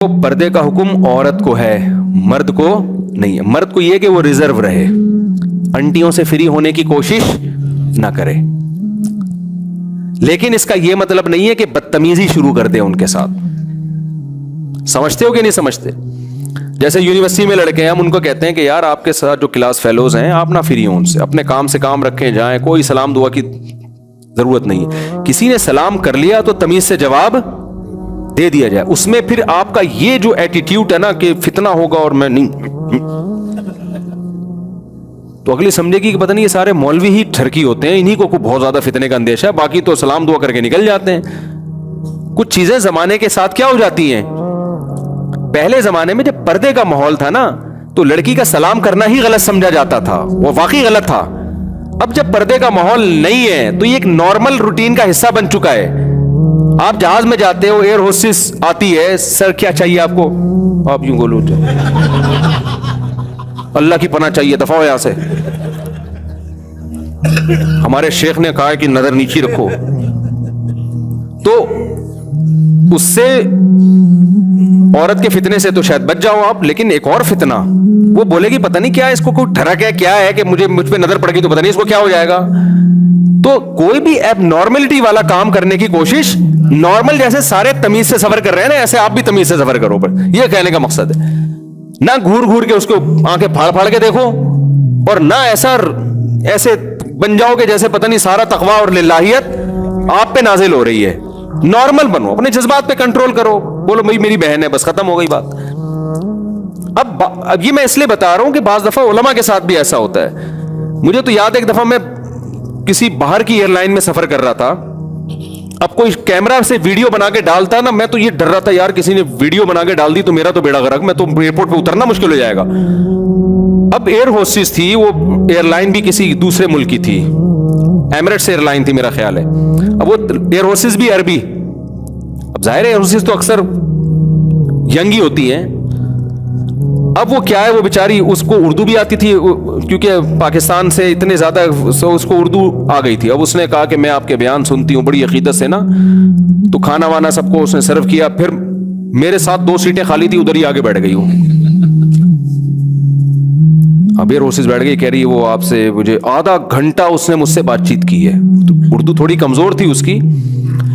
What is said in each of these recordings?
تو پردے کا حکم عورت کو ہے، مرد کو نہیں ہے۔ مرد کو یہ کہ وہ ریزرو رہے، انٹیوں سے فری ہونے کی کوشش نہ کرے، لیکن اس کا یہ مطلب نہیں ہے کہ بدتمیزی شروع کر دے ان کے ساتھ۔ سمجھتے ہو کہ نہیں سمجھتے؟ جیسے یونیورسٹی میں لڑکے ہیں، ہم ان کو کہتے ہیں کہ یار آپ کے ساتھ جو کلاس فیلوز ہیں آپ نہ فری ہوں ان سے، اپنے کام سے کام رکھیں، جائیں، کوئی سلام دعا کی ضرورت نہیں ہے۔ کسی نے سلام کر لیا تو تمیز سے جواب دے دیا جائے۔ اس میں پھر آپ کا یہ جو ایٹیٹیوڈ ہے نا کہ فتنہ ہوگا اور میں نہیں، تو اگلی سمجھے گی کہ پتہ نہیں یہ سارے مولوی ہی ٹھرکی ہوتے ہیں، انہی کو بہت زیادہ فتنے کا اندیشہ ہے، باقی تو سلام دعا کر کے نکل جاتے ہیں۔ کچھ چیزیں زمانے کے ساتھ کیا ہو جاتی ہیں۔ پہلے زمانے میں جب پردے کا ماحول تھا نا تو لڑکی کا سلام کرنا ہی غلط سمجھا جاتا تھا، وہ واقعی غلط تھا۔ اب جب پردے کا ماحول نہیں ہے تو یہ ایک نارمل روٹین کا حصہ بن چکا ہے۔ آپ جہاز میں جاتے ہو، ایئر ہوسٹس آتی ہے، سر کیا چاہیے آپ کو، آپ یوں بولو اللہ کی پناہ چاہیے، دفعہ ہو یہاں سے، ہمارے شیخ نے کہا ہے کہ نظر نیچی رکھو۔ تو اس سے عورت کے فتنے سے تو شاید بچ جاؤ آپ، لیکن ایک اور فتنہ، وہ بولے گی پتہ نہیں کیا ہے، اس کو کوئی ٹھڑک ہے، کیا ہے کہ مجھ پہ نظر پڑ گئی تو پتہ نہیں اس کو کیا ہو جائے گا۔ تو کوئی بھی ایب نارملٹی والا کام کرنے کی کوشش، نارمل جیسے سارے تمیز سے سفر کر رہے ہیں نا، ایسے آپ بھی تمیز سے سفر کرو، پر یہ کہنے کا مقصد ہے۔ نہ گھور گھور کے اس کو آنکھیں پھاڑ پھاڑ کے دیکھو، اور نہ ایسے بن جاؤ کہ جیسے پتہ نہیں سارا تقویٰ اور للہیت آپ پہ نازل ہو رہی ہے۔ نارمل بنو، اپنے جذبات پہ کنٹرول کرو، بولو بھائی میری بہن ہے، بس ختم ہو گئی بات۔ اب یہ میں اس لیے بتا رہا ہوں کہ بعض دفعہ علماء کے ساتھ بھی ایسا ہوتا ہے۔ مجھے تو یاد ہے ایک دفعہ میں کسی باہر کی ایئر لائن میں سفر کر رہا تھا، اب کوئی کیمرہ سے ویڈیو بنا کے ڈالتا نا، میں تو یہ ڈر رہا تھا یار کسی نے ویڈیو بنا کے ڈال دی تو میرا تو بیڑا غرق، میں تو ایئرپورٹ پہ اترنا مشکل ہو جائے گا۔ اب ایئر ہوسٹس تھی، وہ ایئر لائن بھی کسی دوسرے ملک کی تھی، ایمریٹس ایئر لائن تھی میرا خیال ہے۔ اب وہ ایئر ہوسٹس بھی عربی، اب ظاہر ہے ایئر ہوسٹس تو اکثر ینگ ہی ہوتی ہیں۔ اب وہ کیا ہے، وہ بیچاری، اس کو اردو بھی آتی تھی کیونکہ پاکستان سے اتنے زیادہ اس کو اردو آ گئی تھی۔ اب اس نے کہا کہ میں آپ کے بیان سنتی ہوں بڑی عقیدت سے نا، تو کھانا وانا سب کو اس نے سرو کیا، پھر میرے ساتھ 2 سیٹیں خالی تھی، ادھر ہی آگے بیٹھ گئی ہوں۔ اب ایئر ہوسٹس بیٹھ گئی، کہہ رہی ہے وہ آپ سے مجھے آدھا گھنٹہ اس نے مجھ سے بات چیت کی ہے، اردو تھوڑی کمزور تھی اس کی،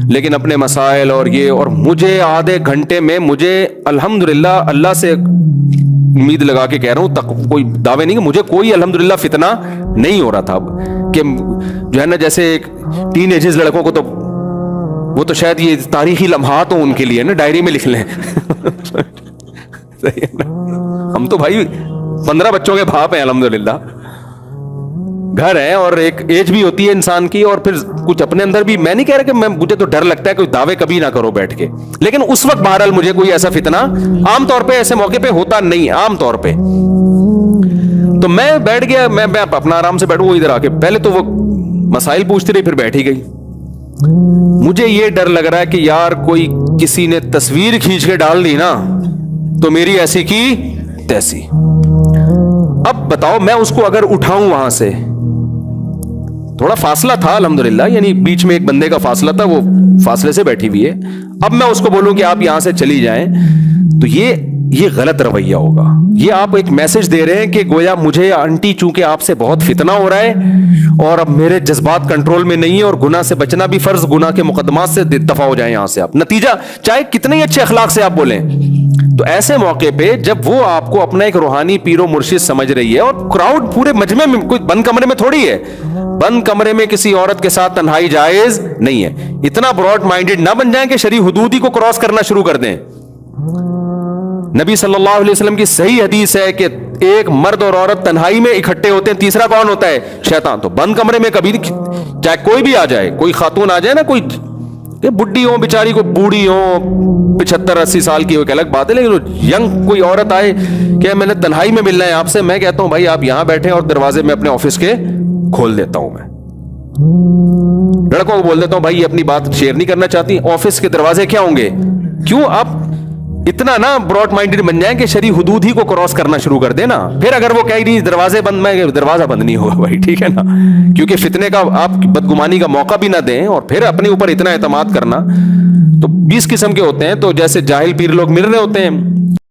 لیکن اپنے مسائل اور یہ، اور مجھے آدھے گھنٹے میں، مجھے الحمدللہ اللہ سے امید لگا کے کہہ رہا ہوں، کوئی دعوے نہیں کہ مجھے کوئی الحمدللہ فتنہ نہیں ہو رہا تھا، کہ جو ہے نا جیسے ایک ٹین ایجز لڑکوں کو تو وہ تو شاید یہ تاریخی لمحات ہوں ان کے لیے نا، ڈائری میں لکھ لیں ہم تو بھائی 15 بچوں کے باپ ہیں الحمدللہ، گھر ہے اور ایک ایج بھی ہوتی ہے انسان کی، اور پھر کچھ اپنے اندر بھی، میں نہیں کہہ رہا کہ مجھے تو ڈر لگتا ہے کوئی دعوے کبھی نہ کرو بیٹھ کے، لیکن اس وقت بہرحال مجھے کوئی ایسا فتنہ عام طور پہ ایسے موقع پہ ہوتا نہیں عام طور پہ۔ تو میں بیٹھ گیا، میں اپنا آرام سے بیٹھوں، وہ ادھر آ کے پہلے تو وہ مسائل پوچھتی رہی، پھر بیٹھ ہی گئی۔ مجھے یہ ڈر لگ رہا ہے کہ یار کوئی کسی نے تصویر کھینچ کے ڈال دی نا تو میری ایسی کی تیسی۔ اب بتاؤ میں اس کو اگر اٹھاؤں وہاں سے، تھوڑا فاصلہ تھا الحمدللہ، یعنی بیچ میں ایک بندے کا فاصلہ تھا، وہ فاصلے سے بیٹھی ہوئی ہے، اب میں اس کو بولوں کہ آپ یہاں سے چلی جائیں تو یہ غلط رویہ ہوگا۔ یہ آپ ایک میسج دے رہے ہیں کہ گویا مجھے آنٹی چونکہ آپ سے بہت فتنہ ہو رہا ہے اور اب میرے جذبات کنٹرول میں نہیں ہے، اور گناہ سے بچنا بھی فرض، گناہ کے مقدمات سے دفع ہو جائیں یہاں سے آپ، نتیجہ چاہے کتنے ہی اچھے اخلاق سے آپ بولیں۔ تو ایسے موقع پہ جب وہ آپ کو اپنا ایک روحانی پیر و مرشد سمجھ رہی ہے، اور کراؤڈ پورے مجمع میں، کوئی بند کمرے میں تھوڑی ہے، بند کمرے میں کسی عورت کے ساتھ تنہائی جائز نہیں ہے، اتنا براڈ مائنڈڈ نہ بن جائیں کہ شرعی حدود ہی کو کراس کرنا شروع کر دیں۔ نبی صلی اللہ علیہ وسلم کی صحیح حدیث ہے کہ ایک مرد اور عورت تنہائی میں اکٹھے ہوتے ہیں، تیسرا کون ہوتا ہے؟ شیطان۔ تو بند کمرے میں کبھی چاہے کوئی بھی آ جائے، کوئی خاتون آ جائے نا، کوئی بڈھی ہو بیچاری، کوئی بوڑھی ہو 75-80 سال کی، وہ ایک الگ بات ہے، لیکن ینگ کوئی عورت آئے کہ میں نے تنہائی میں ملنا ہے آپ سے، میں کہتا ہوں بھائی آپ یہاں بیٹھیں اور دروازے میں اپنے آفس کے کھول دیتا ہوں، میں لڑکوں کو بول دیتا ہوں بھائی یہ اپنی بات شیئر نہیں کرنا چاہتی، آفس کے دروازے کیا ہوں گے؟ کیوں؟ آپ اتنا نا براڈ مائنڈڈ بن جائیں کہ شرعی حدود ہی کو کراس کرنا شروع کر دیں نا. پھر اگر وہ کہے نہیں دروازے بند, میں دروازہ بند نہیں ہوگا بھائی, ٹھیک ہے نا, کیونکہ فتنے کا آپ بدگمانی کا موقع بھی نہ دیں اور پھر اپنے اوپر اتنا اعتماد کرنا. تو 20 قسم کے ہوتے ہیں, تو جیسے جاہل پیر لوگ مل رہے ہوتے ہیں,